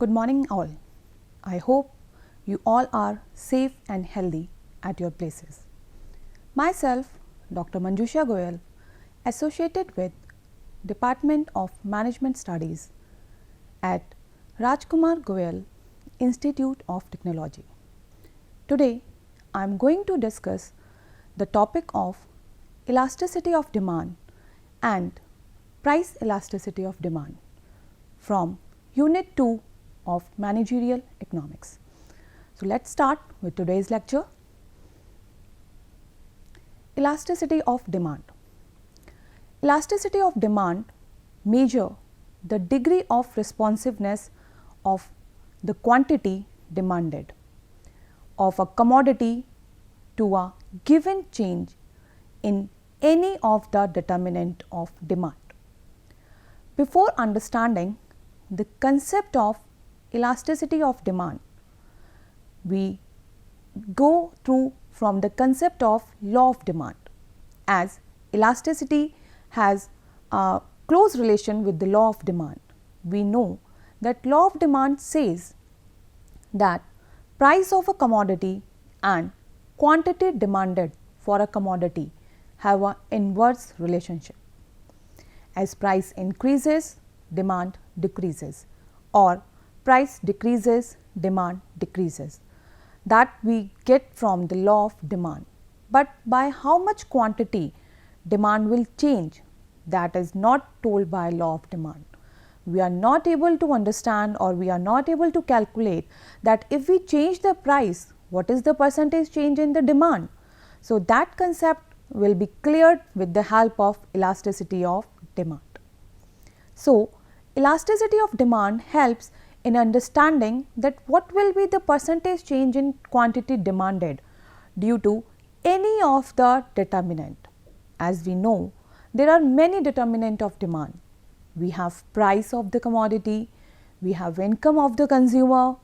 Good morning all. I hope you all are safe and healthy at your places. Myself, Dr. Manjusha Goyal, associated with Department of Management Studies at Rajkumar Goyal Institute of Technology. Today, I am going to discuss the topic of elasticity of demand and price elasticity of demand from Unit 2 of Managerial Economics. So, let us start with today's lecture. Elasticity of demand. Elasticity of demand measure the degree of responsiveness of the quantity demanded of a commodity to a given change in any of the determinant of demand. Before understanding the concept of elasticity of demand, we go through from the concept of law of demand, as elasticity has a close relation with the law of demand. We know that law of demand says that price of a commodity and quantity demanded for a commodity have an inverse relationship. As price increases, demand decreases, or price decreases, demand decreases. That we get from the law of demand. But by how much quantity demand will change, that is not told by law of demand. We are not able to understand, or we are not able to calculate that if we change the price, what is the percentage change in the demand. So, that concept will be cleared with the help of elasticity of demand. So, elasticity of demand helps in understanding that what will be the percentage change in quantity demanded due to any of the determinant. As we know, there are many determinant of demand. We have price of the commodity, we have income of the consumer,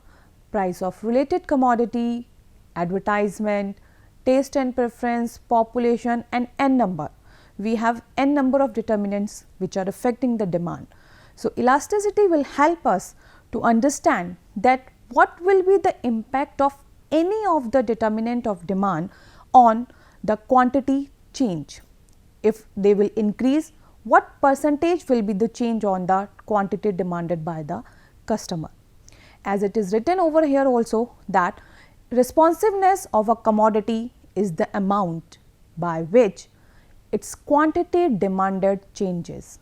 price of related commodity, advertisement, taste and preference, population, and n number. We have n number of determinants which are affecting the demand. So, elasticity will help us to understand that what will be the impact of any of the determinant of demand on the quantity change. If they will increase, what percentage will be the change on the quantity demanded by the customer. As it is written over here also, that responsiveness of a commodity is the amount by which its quantity demanded changes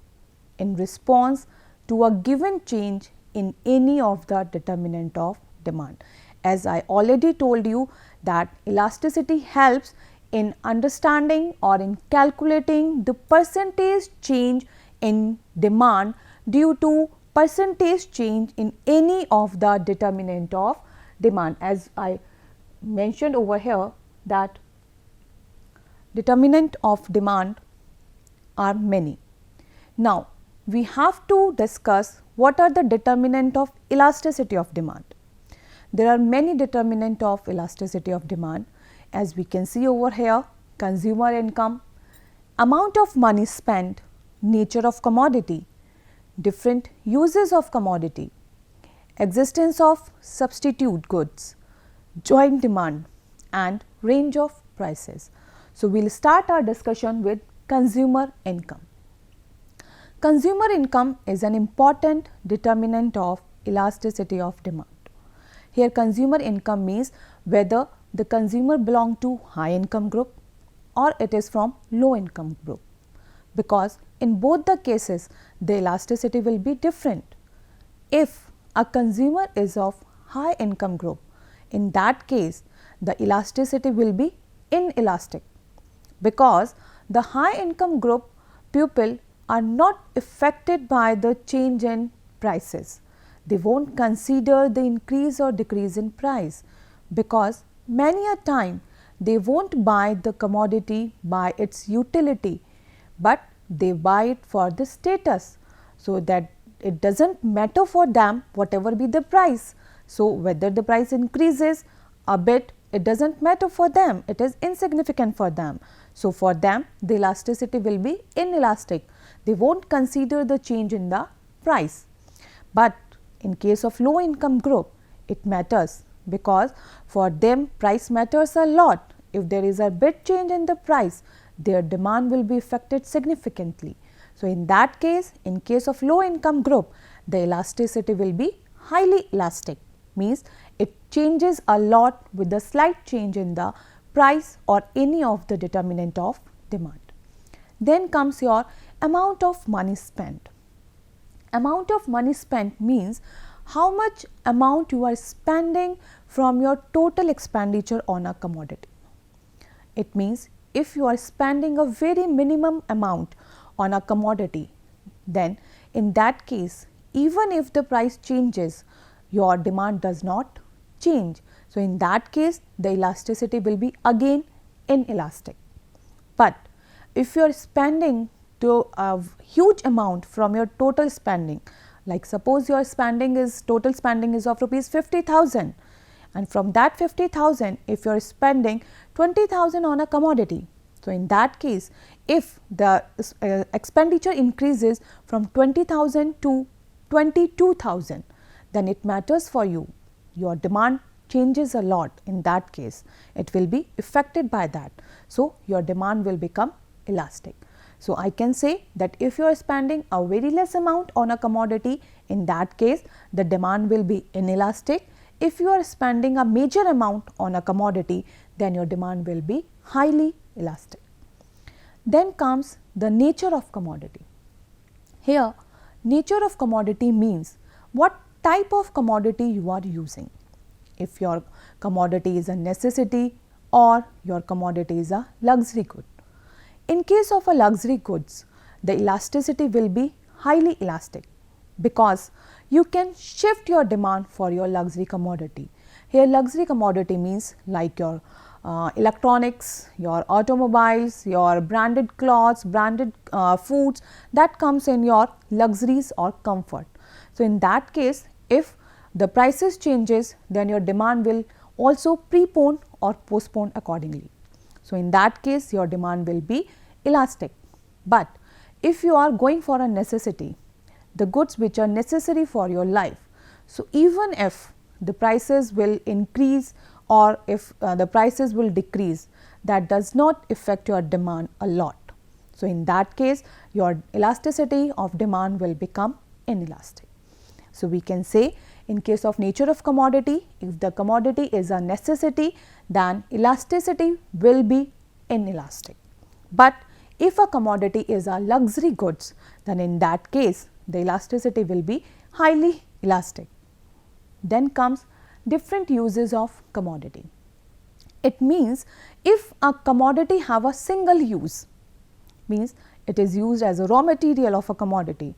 in response to a given change in any of the determinant of demand. As I already told you that elasticity helps in understanding or in calculating the percentage change in demand due to percentage change in any of the determinant of demand. As I mentioned over here that determinant of demand are many. Now, we have to discuss what are the determinant of elasticity of demand. There are many determinant of elasticity of demand, as we can see over here: consumer income, amount of money spent, nature of commodity, different uses of commodity, existence of substitute goods, joint demand, and range of prices. So, we will start our discussion with consumer income. Consumer income is an important determinant of elasticity of demand. Here, consumer income means whether the consumer belong to high income group or it is from low income group, because in both the cases the elasticity will be different. If a consumer is of high income group, in that case the elasticity will be inelastic, because the high income group people are not affected by the change in prices. They won't consider the increase or decrease in price, because many a time they won't buy the commodity by its utility, but they buy it for the status. So, that it does not matter for them whatever be the price. So, whether the price increases a bit, it does not matter for them, it is insignificant for them. So, for them the elasticity will be inelastic, they will not consider the change in the price. But in case of low income group, it matters because for them price matters a lot. If there is a big change in the price, their demand will be affected significantly. So, in that case, in case of low income group, the elasticity will be highly elastic, means it changes a lot with the slight change in the price or any of the determinant of demand. Then comes your amount of money spent. Amount of money spent means how much amount you are spending from your total expenditure on a commodity. It means if you are spending a very minimum amount on a commodity, then in that case, even if the price changes, your demand does not change. So, in that case, the elasticity will be again inelastic. But if you are spending to a huge amount from your total spending, like suppose your total spending is of rupees 50,000, and from that 50,000 if you are spending 20,000 on a commodity. So, in that case, if the expenditure increases from 20,000 to 22,000, then it matters for you. Your demand changes a lot. In that case, it will be affected by that. So, your demand will become elastic. So, I can say that if you are spending a very less amount on a commodity, in that case the demand will be inelastic. If you are spending a major amount on a commodity, then your demand will be highly elastic. Then comes the nature of commodity. Here, nature of commodity means what type of commodity you are using. If your commodity is a necessity or your commodity is a luxury good. In case of a luxury goods, the elasticity will be highly elastic because you can shift your demand for your luxury commodity. Here luxury commodity means like your electronics, your automobiles, your branded clothes, branded foods, that comes in your luxuries or comfort. So, in that case, if the prices changes, then your demand will also prepone or postpone accordingly. So, in that case your demand will be elastic. But if you are going for a necessity, the goods which are necessary for your life, so even if the prices will increase or if the prices will decrease, that does not affect your demand a lot. So, in that case your elasticity of demand will become inelastic. So, we can say in case of nature of commodity, if the commodity is a necessity, then elasticity will be inelastic. But if a commodity is a luxury goods, then in that case the elasticity will be highly elastic. Then comes different uses of commodity. It means if a commodity have a single use, means it is used as a raw material of a commodity,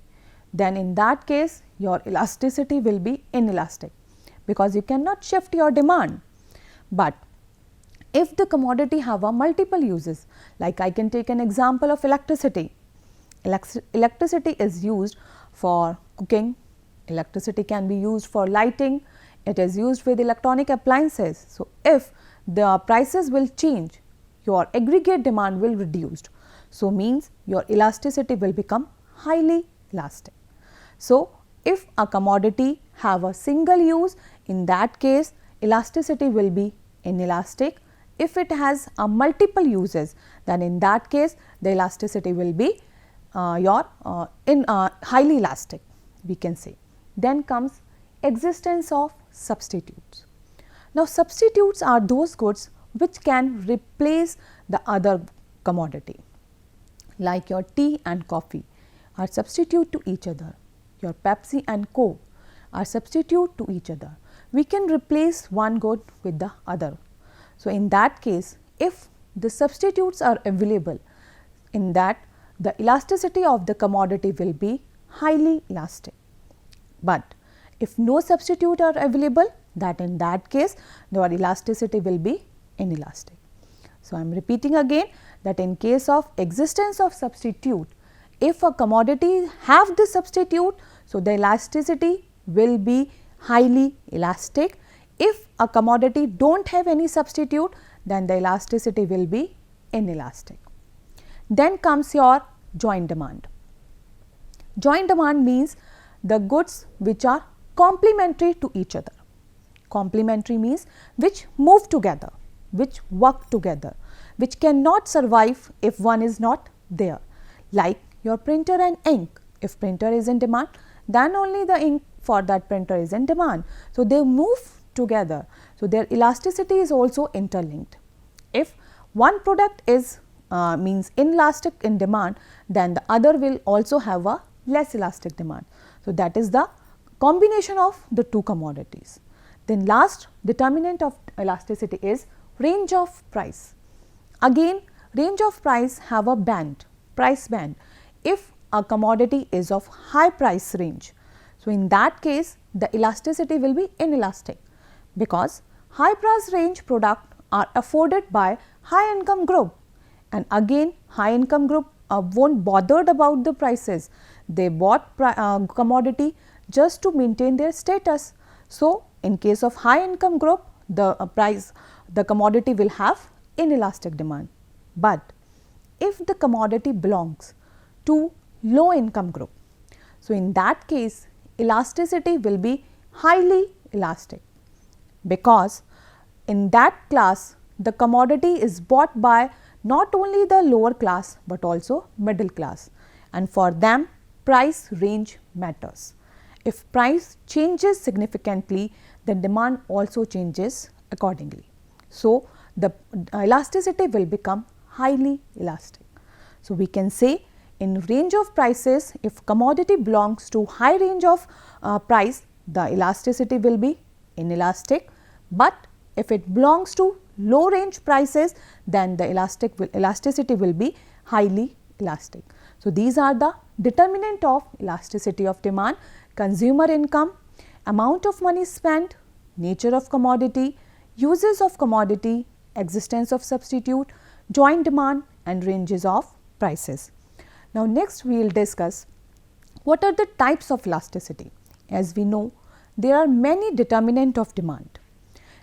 then in that case your elasticity will be inelastic because you cannot shift your demand. But if the commodity have a multiple uses, like I can take an example of electricity. Electricity is used for cooking, electricity can be used for lighting, it is used with electronic appliances. So, if the prices will change, your aggregate demand will reduce. So, means your elasticity will become highly elastic. So, if a commodity have a single use, in that case elasticity will be inelastic. If it has a multiple uses, then in that case the elasticity will be highly elastic, we can say. Then comes existence of substitutes. Now, substitutes are those goods which can replace the other commodity, like your tea and coffee are substitute to each other, your Pepsi and Coke are substitute to each other. We can replace one good with the other. So, in that case, if the substitutes are available, in that the elasticity of the commodity will be highly elastic. But if no substitute are available, that in that case your elasticity will be inelastic. So, I am repeating again that in case of existence of substitute, if a commodity have the substitute, so the elasticity will be highly elastic. If a commodity do not have any substitute, then the elasticity will be inelastic. Then comes your joint demand. Joint demand means the goods which are complementary to each other. Complementary means which move together, which work together, which cannot survive if one is not there. Like your printer and ink. If printer is in demand, then only the ink for that printer is in demand. So, they move together. So, their elasticity is also interlinked. If one product is means inelastic in demand, then the other will also have a less elastic demand. So, that is the combination of the two commodities. Then last determinant of elasticity is range of price. Again, range of price have a band, price band, if a commodity is of high price range. So, in that case the elasticity will be inelastic, because high price range product are afforded by high income group, and again high income group won't bothered about the prices. They bought commodity just to maintain their status. So, in case of high income group, the commodity will have inelastic demand. But if the commodity belongs to low income group, so in that case elasticity will be highly elastic, because in that class the commodity is bought by not only the lower class but also middle class, and for them price range matters. If price changes significantly, then demand also changes accordingly. So, the elasticity will become highly elastic. So, we can say in range of prices, if commodity belongs to high range of price, the elasticity will be inelastic, but if it belongs to low range prices, then the elasticity will be highly elastic. So, these are the determinant of elasticity of demand: consumer income, amount of money spent, nature of commodity, uses of commodity, existence of substitute, joint demand and ranges of prices. Now, next we will discuss what are the types of elasticity. As we know, there are many determinant of demand,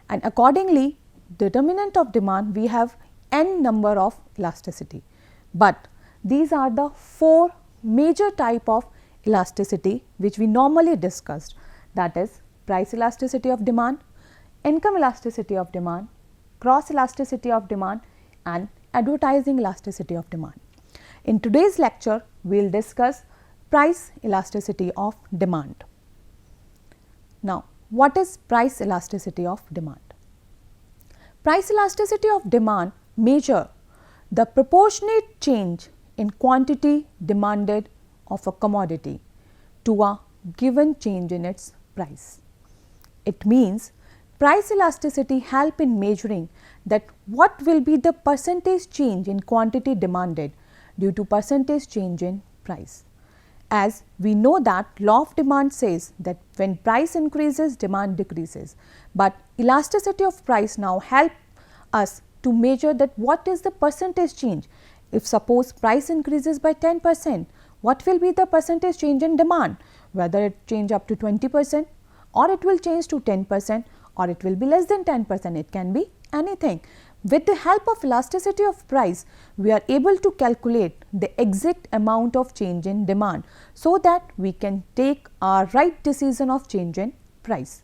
and accordingly determinant of demand we have n number of elasticity, but these are the 4 major type of elasticity which we normally discussed, that is price elasticity of demand, income elasticity of demand, cross elasticity of demand and advertising elasticity of demand. In today's lecture, we will discuss price elasticity of demand. Now, what is price elasticity of demand? Price elasticity of demand measure the proportionate change in quantity demanded of a commodity to a given change in its price. It means price elasticity help in measuring that what will be the percentage change in quantity demanded due to percentage change in price. As we know that law of demand says that when price increases, demand decreases, but elasticity of price now help us to measure that what is the percentage change. If suppose price increases by 10%, what will be the percentage change in demand, whether it change up to 20% or it will change to 10% or it will be less than 10%, it can be anything. With the help of elasticity of price, we are able to calculate the exact amount of change in demand, so that we can take our right decision of change in price.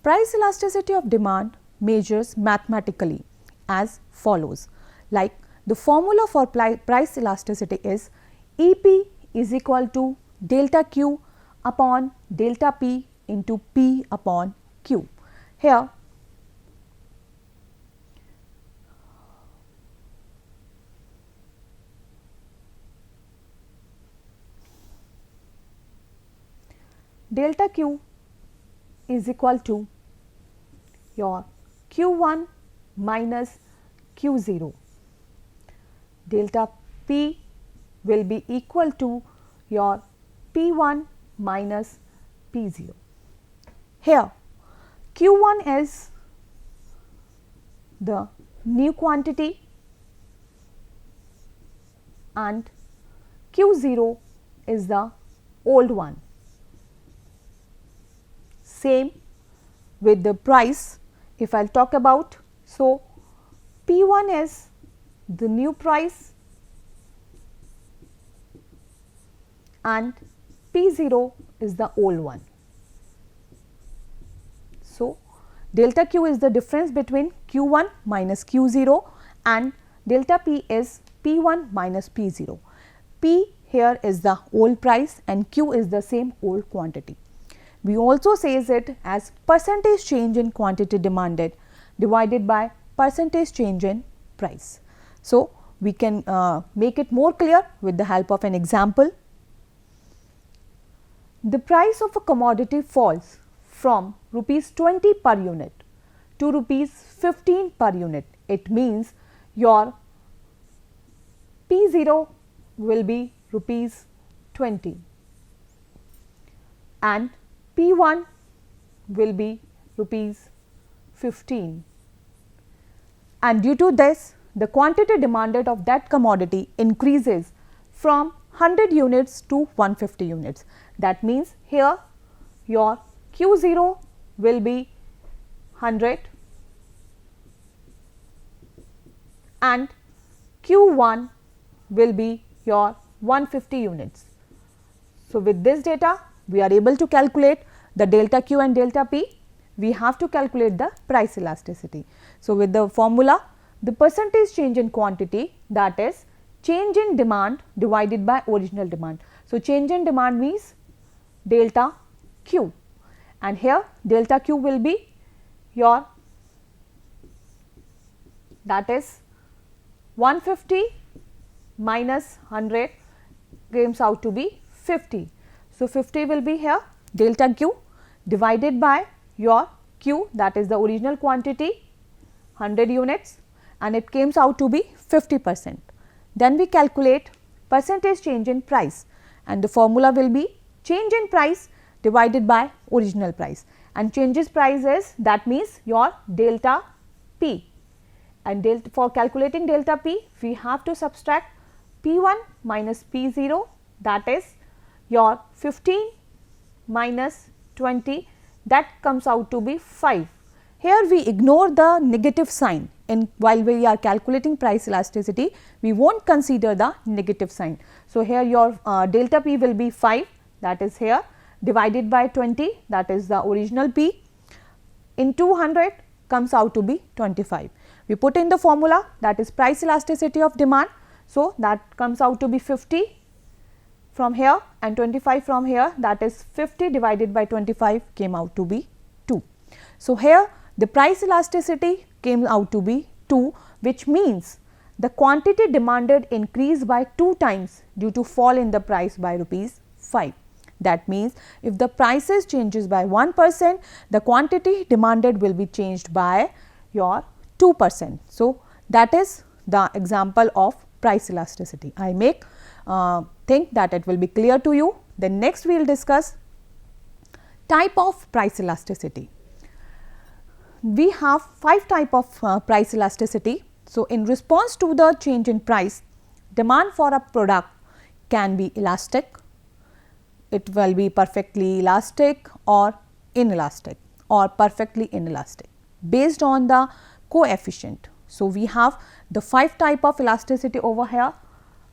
Price elasticity of demand measures mathematically as follows, like the formula for price elasticity is EP is equal to delta Q upon delta P into P upon Q. Here delta Q is equal to your Q1 minus Q0. Delta P will be equal to your P1 minus P0. Here Q1 is the new quantity and Q0 is the old one. Same with the price, if I will talk about, so P1 is the new price and P0 is the old one. delta Q is the difference between Q1 minus Q0 and delta P is P1 minus P0. P here is the old price and Q is the same old quantity. We also says it as percentage change in quantity demanded divided by percentage change in price. So, we can make it more clear with the help of an example. The price of a commodity falls from rupees 20 per unit to rupees 15 per unit. It means your P0 will be rupees 20 and P1 will be rupees 15, and due to this the quantity demanded of that commodity increases from 100 units to 150 units. That means here your Q0 will be 100 and Q1 will be your 150 units. So, with this data we are able to calculate the delta Q and delta P. We have to calculate the price elasticity. So, with the formula, the percentage change in quantity, that is change in demand divided by original demand. So, change in demand means delta Q, and here delta Q will be your, that is 150 minus 100 comes out to be 50. So, 50 will be here delta Q divided by your Q, that is the original quantity 100 units, and it comes out to be 50%. Then we calculate percentage change in price, and the formula will be change in price divided by original price, and changes price is, that means your delta P, and for calculating delta P we have to subtract P1 minus P0, that is your 15 minus 20, that comes out to be 5. Here we ignore the negative sign, and while we are calculating price elasticity we will not consider the negative sign. So, here your delta P will be 5, that is here, divided by 20, that is the original P, in 200 comes out to be 25. We put in the formula, that is price elasticity of demand. So, that comes out to be 50 from here and 25 from here, that is 50 divided by 25 came out to be 2. So, here the price elasticity came out to be 2, which means the quantity demanded increased by 2 times due to fall in the price by rupees 5. That means, if the prices changes by 1%, the quantity demanded will be changed by your 2%. So, that is the example of price elasticity. I think that it will be clear to you. Then next we will discuss type of price elasticity. We have 5 type of price elasticity. So, in response to the change in price, demand for a product can be elastic, it will be perfectly elastic or inelastic or perfectly inelastic based on the coefficient. So, we have the 5 type of elasticity over here: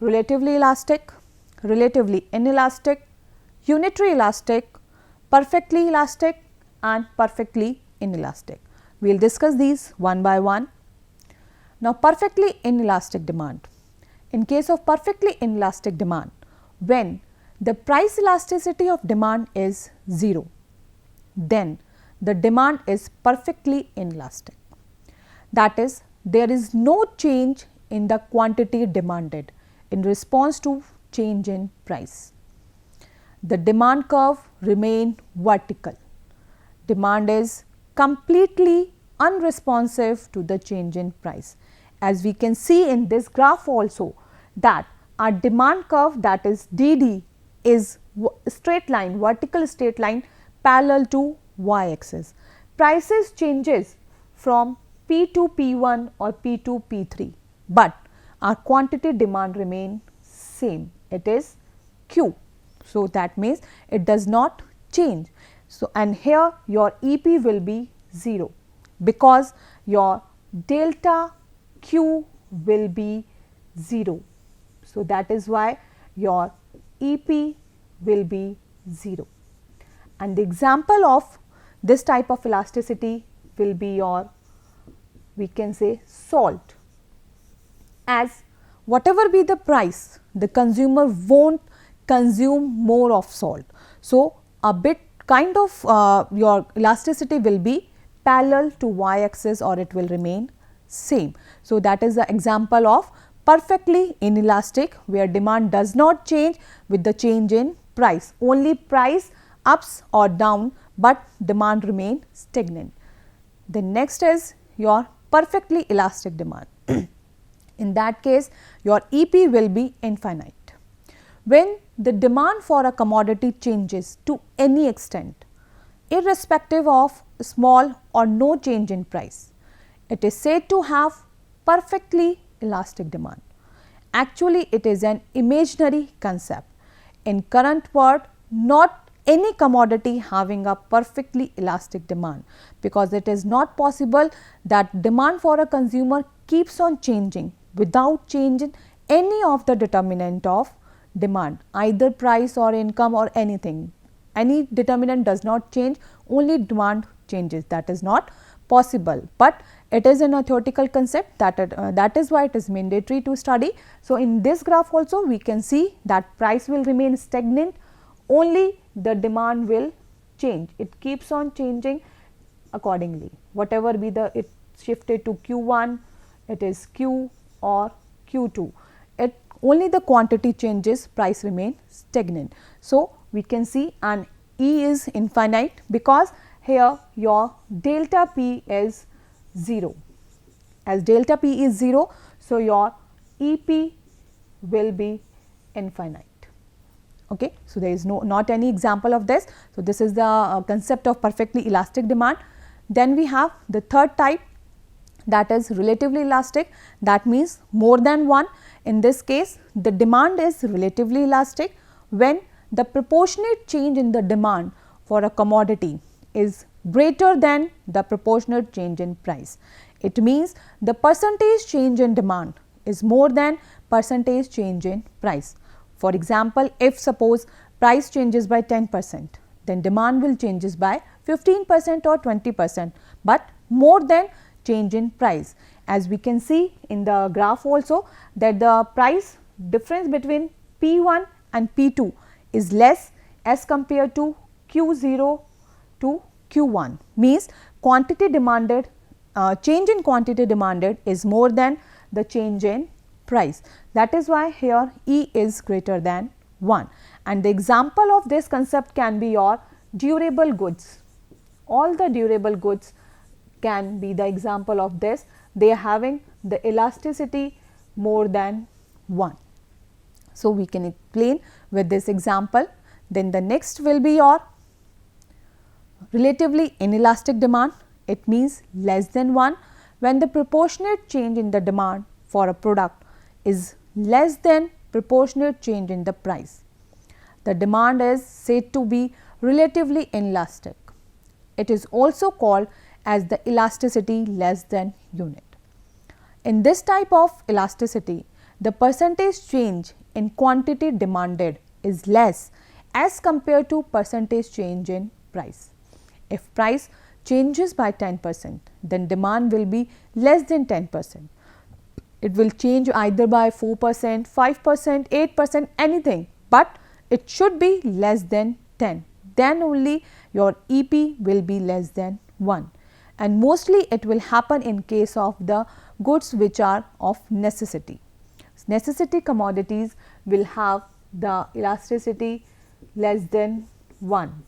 relatively elastic, relatively inelastic, unitary elastic, perfectly elastic and perfectly inelastic. We will discuss these one by one. Now, perfectly inelastic demand. In case of perfectly inelastic demand, when the price elasticity of demand is 0, then the demand is perfectly inelastic. That is, there is no change in the quantity demanded in response to change in price. The demand curve remain vertical. Demand is completely unresponsive to the change in price. As we can see in this graph also, that our demand curve, that is DD, is straight line, vertical straight line parallel to y axis. Prices changes from P to P1 or P to P3, but our quantity demand remain same, it is Q. So, that means it does not change. So, and here your EP will be 0, because your delta Q will be 0. So, that is why your EP will be 0. And the example of this type of elasticity will be your, we can say, salt. As whatever be the price, the consumer won't consume more of salt. So, a bit kind of your elasticity will be parallel to y axis or it will remain same. So, that is the example of perfectly inelastic, where demand does not change with the change in price, only price ups or down, but demand remain stagnant. The next is your perfectly elastic demand. In that case, your EP will be infinite. When the demand for a commodity changes to any extent, irrespective of small or no change in price, it is said to have perfectly elastic demand. Actually, it is an imaginary concept. In current world, not any commodity having a perfectly elastic demand, because it is not possible that demand for a consumer keeps on changing without changing any of the determinant of demand, either price or income or anything. Any determinant does not change, only demand changes. That is not possible, but it is in a theoretical concept that is why it is mandatory to study. So, in this graph also we can see that price will remain stagnant, only the demand will change. It keeps on changing accordingly, whatever be the, it shifted to Q1, it is Q or Q2, it only the quantity changes, price remain stagnant. So, we can see an E is infinite, because here your delta P is 0. As delta P is 0, so your EP will be infinite. Okay. So, there is not any example of this. So, this is the concept of perfectly elastic demand. Then we have the third type, that is relatively elastic, that means more than one. In this case, the demand is relatively elastic when the proportionate change in the demand for a commodity is greater than the proportionate change in price. It means the percentage change in demand is more than percentage change in price. For example, if suppose price changes by 10%, then demand will changes by 15% or 20%, but more than change in price. As we can see in the graph also, that the price difference between P1 and P2 is less as compared to Q0 to Q1, means quantity demanded, change in quantity demanded is more than the change in price. That is why here E is greater than 1, and the example of this concept can be your durable goods. All the durable goods can be the example of this, they are having the elasticity more than 1. So, we can explain with this example. Then the next will be your relatively inelastic demand. It means less than 1 when the proportionate change in the demand for a product is less than proportionate change in the price. The demand is said to be relatively inelastic. It is also called as the elasticity less than unit. In this type of elasticity, the percentage change in quantity demanded is less as compared to percentage change in price. If price changes by 10%, then demand will be less than 10%. It will change either by 4%, 5%, 8%, anything, but it should be less than 10. Then only your EP will be less than 1, and mostly it will happen in case of the goods which are of necessity. Necessity commodities will have the elasticity less than 1.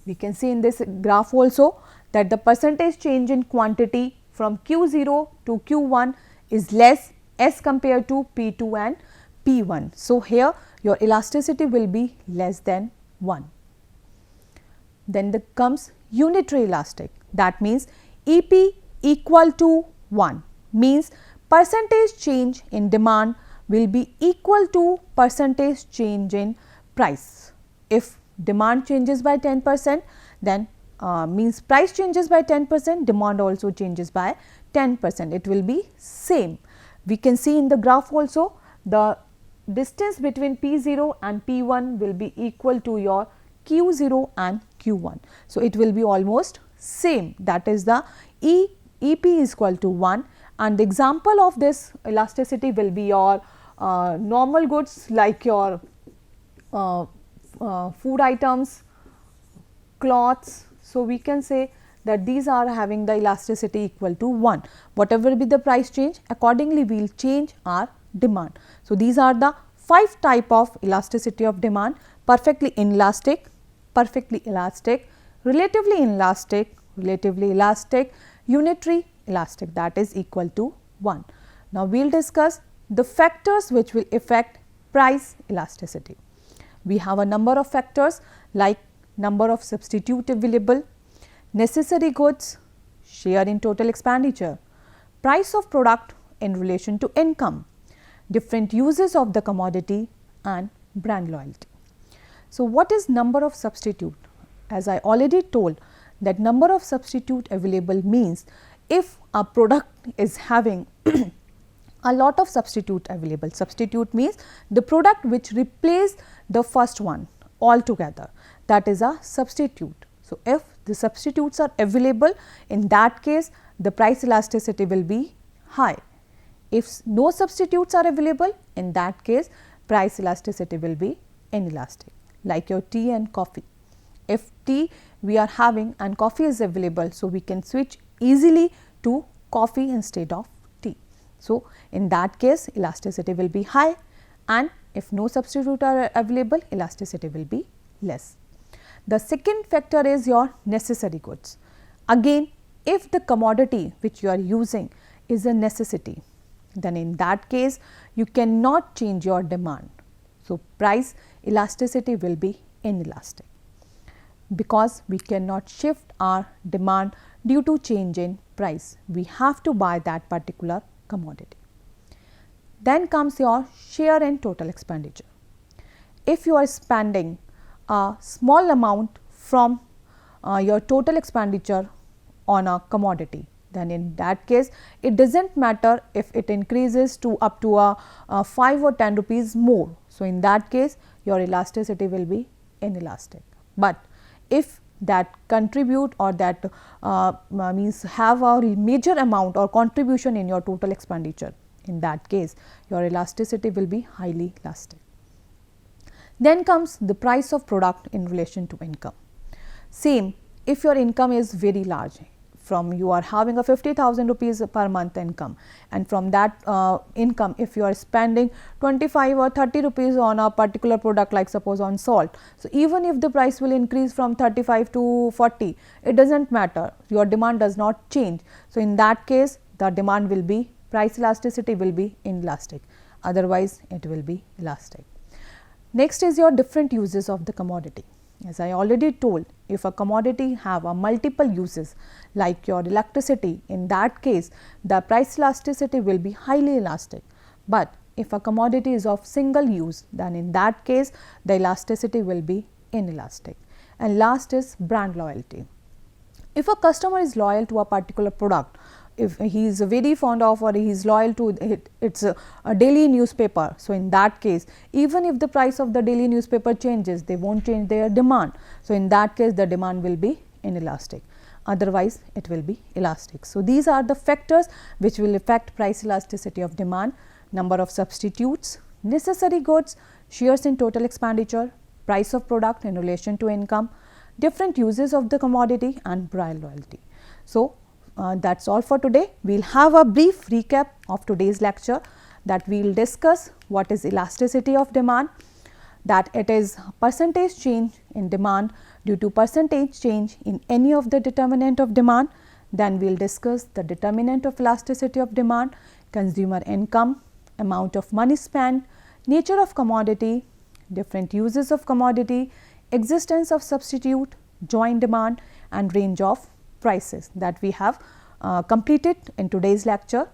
We can see in this graph also that the percentage change in quantity from Q0 to Q1 is less as compared to P2 and P1. So, here your elasticity will be less than 1. Then comes unitary elastic, that means EP equal to 1, means percentage change in demand will be equal to percentage change in price. If demand changes by 10%, then means price changes by 10%, demand also changes by 10%, it will be same. We can see in the graph also the distance between P0 and P1 will be equal to your Q0 and Q1. So, it will be almost same, that is the EP is equal to 1, and the example of this elasticity will be your normal goods like your food items, cloths. So, we can say that these are having the elasticity equal to 1. Whatever be the price change, accordingly we will change our demand. So, these are the 5 type of elasticity of demand: perfectly inelastic, perfectly elastic, relatively inelastic, relatively elastic, unitary elastic, that is equal to 1. Now, we will discuss the factors which will affect price elasticity. We have a number of factors like number of substitute available, necessary goods, share in total expenditure, price of product in relation to income, different uses of the commodity, and brand loyalty. So, what is number of substitute? As I already told, that number of substitute available means if a product is having a lot of substitute available. Substitute means the product which replace the first one altogether, that is a substitute. So, if the substitutes are available, in that case the price elasticity will be high. If no substitutes are available, in that case price elasticity will be inelastic, like your tea and coffee. If tea we are having and coffee is available, so we can switch easily to coffee instead of tea. So, in that case elasticity will be high, and if no substitute are available, elasticity will be less. The second factor is your necessary goods. Again, if the commodity which you are using is a necessity, then in that case you cannot change your demand. So, price elasticity will be inelastic, because we cannot shift our demand due to change in price. We have to buy that particular commodity. Then comes your share in total expenditure. If you are spending a small amount from your total expenditure on a commodity, then in that case it does not matter if it increases to up to a 5 or 10 rupees more. So, in that case your elasticity will be inelastic. But if that contribute or that means have a major amount or contribution in your total expenditure, in that case your elasticity will be highly elastic. Then comes the price of product in relation to income. Same, if your income is very large, from you are having a 50,000 rupees per month income, and from that income if you are spending 25 or 30 rupees on a particular product, like suppose on salt. So, even if the price will increase from 35 to 40, it does not matter, your demand does not change. So, in that case the demand will be, price elasticity will be inelastic, otherwise it will be elastic. Next is your different uses of the commodity. As I already told, if a commodity have a multiple uses like your electricity, in that case the price elasticity will be highly elastic. But if a commodity is of single use, then in that case the elasticity will be inelastic. And last is brand loyalty. If a customer is loyal to a particular product, if he is very fond of or he is loyal to it, it's a daily newspaper. So, in that case even if the price of the daily newspaper changes, they will not change their demand. So, in that case the demand will be inelastic, otherwise it will be elastic. So, these are the factors which will affect price elasticity of demand: number of substitutes, necessary goods, shares in total expenditure, price of product in relation to income, different uses of the commodity, and brand loyalty. So, that is all for today. We will have a brief recap of today's lecture, that we will discuss what is elasticity of demand, that it is percentage change in demand due to percentage change in any of the determinant of demand. Then we will discuss the determinant of elasticity of demand, consumer income, amount of money spent, nature of commodity, different uses of commodity, existence of substitute, joint demand, and range of prices that we have completed in today's lecture.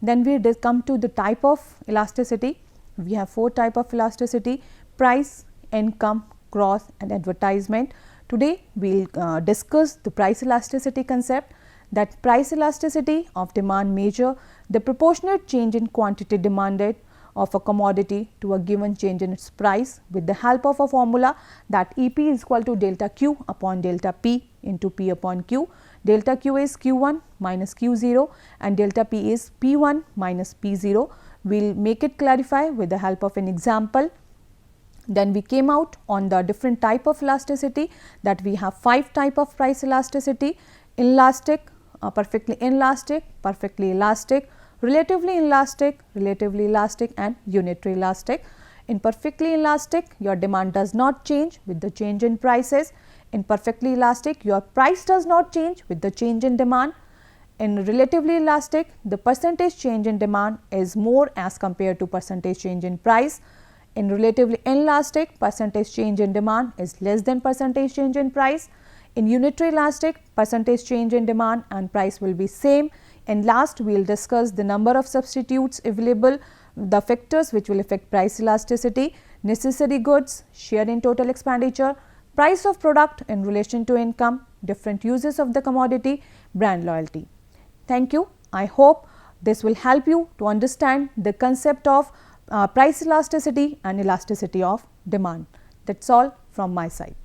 Then we come to the type of elasticity. We have 4 type of elasticity: price, income, cross, and advertisement. Today we will discuss the price elasticity concept, that price elasticity of demand measure the proportionate change in quantity demanded of a commodity to a given change in its price with the help of a formula that EP is equal to delta Q upon delta P into P upon Q. Delta Q is Q1 minus Q0 and delta P is P1 minus P0. We will make it clarify with the help of an example. Then we came out on the different type of elasticity, that we have 5 type of price elasticity: inelastic, perfectly inelastic, perfectly elastic, relatively elastic and unitary elastic. In perfectly elastic, your demand does not change with the change in prices. In perfectly elastic, your price does not change with the change in demand. In relatively elastic, the percentage change in demand is more as compared to percentage change in price. In relatively inelastic, percentage change in demand is less than percentage change in price. In unitary elastic, percentage change in demand and price will be same. And last, we will discuss the number of substitutes available, the factors which will affect price elasticity, necessary goods, share in total expenditure, price of product in relation to income, different uses of the commodity, brand loyalty. Thank you. I hope this will help you to understand the concept of price elasticity and elasticity of demand. That is all from my side.